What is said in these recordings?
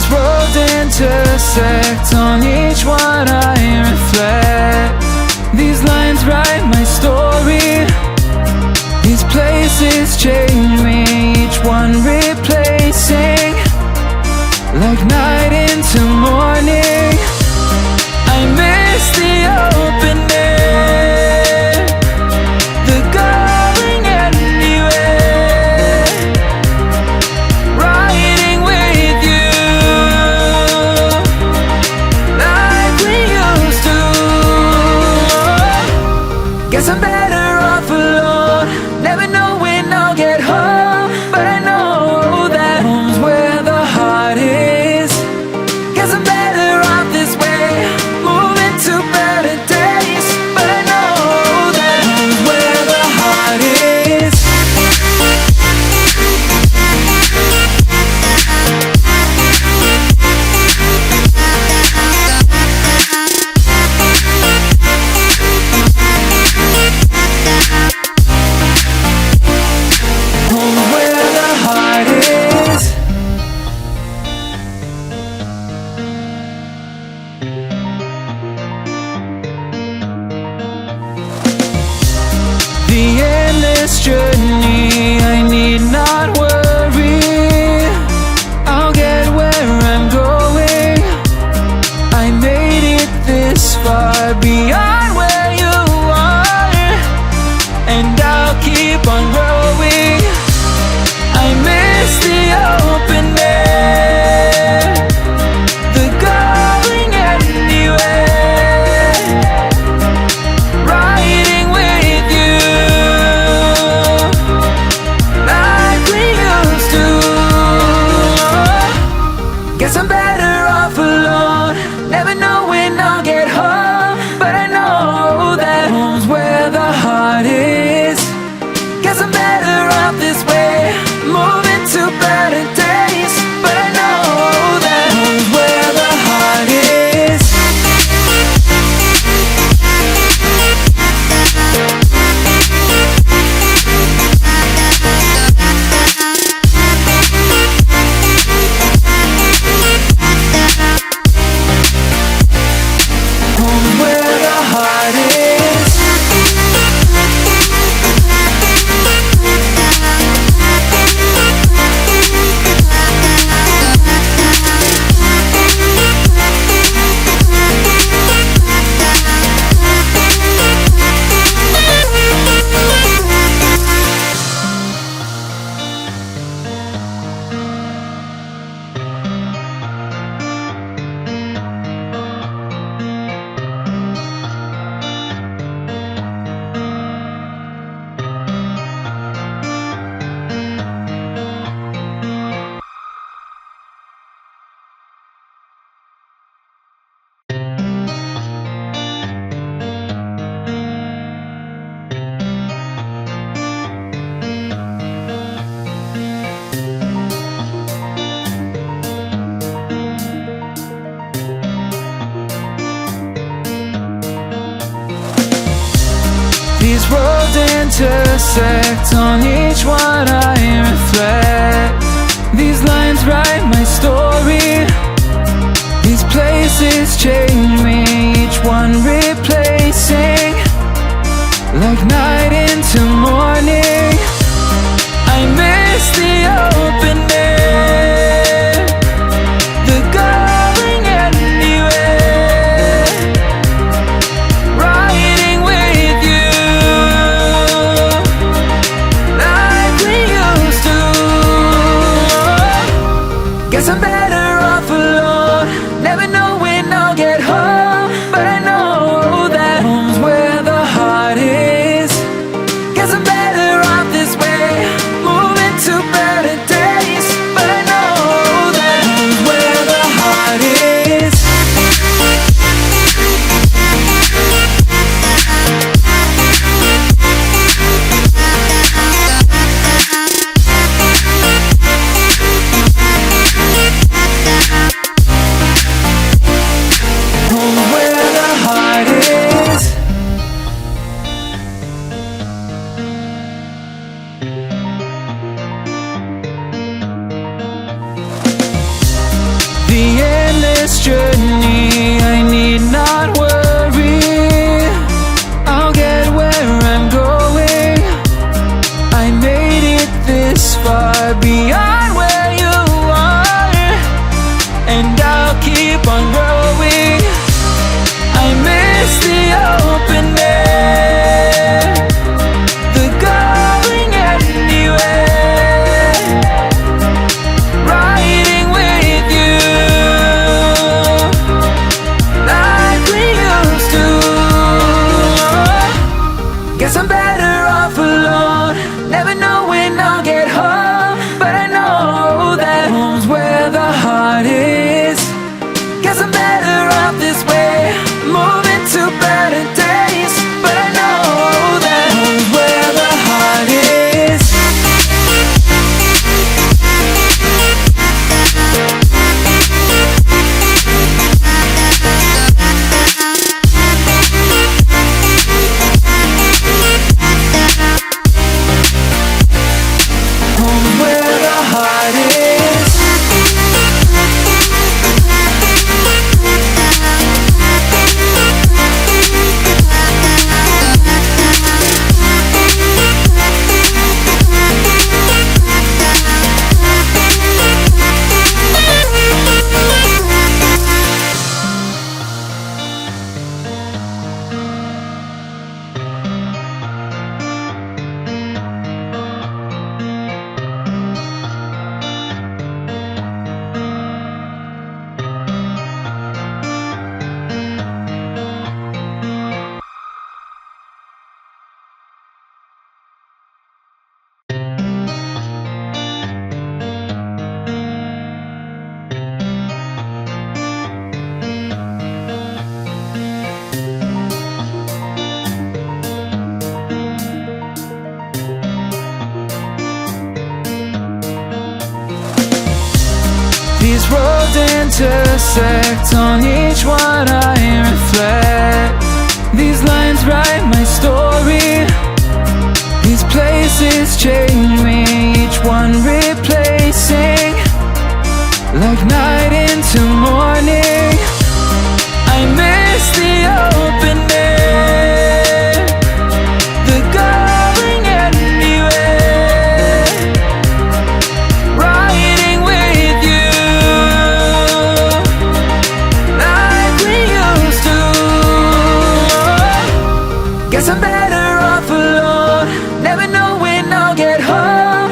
These roads intersect, on each one I reflect. These lines write my story. These places change me, each one replacing. Like night into morning, I miss the open air, the going anywhere, riding with you like we used to. Guess I'm better off alone, never know when I'll get home, but I know that home's where the heart is. Guess I'm better off this way, moving to better days, but I know that home's where the heart is. Home's where the heart is. The endless journey, I need not worry, I'll get where I'm going. I made it this far, beyond where you are, and I'll keep on growing. I miss the open air, the going anywhere, riding with you like we used to. Guess I'm better off alone, never know when I'll get home, but I know that home's where the heart is. Guess I'm better off this way, moving to better days, but I know that home's where the heart is. Home's where the heart is. These roads intersect, on each one I reflect. These lines write my story. These places change me, each one replacing. Like night into morning, I miss the open air, the going anywhere, riding with you like we this far beyond where you are, and I'll keep on growing. I miss the open air, the going anywhere, riding with you like we used to. Guess I'm better off alone, never know when I'll get home, but I know that home's where the heart is. Guess I'm better off this way, moving to better days, but I know that home's where the heart is. Home's where the heart is. These roads intersect, on each one I reflect. These lines write my story, these places change me, each one replacing, like night into morning. I miss the open air, the going anywhere, riding with you like we used to. Guess I'm better off alone, never know when I'll get home,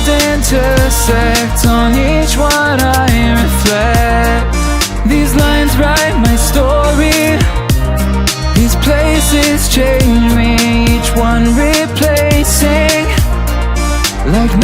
world intersect, on each one I reflect. These lines write my story, these places change me, each one replacing like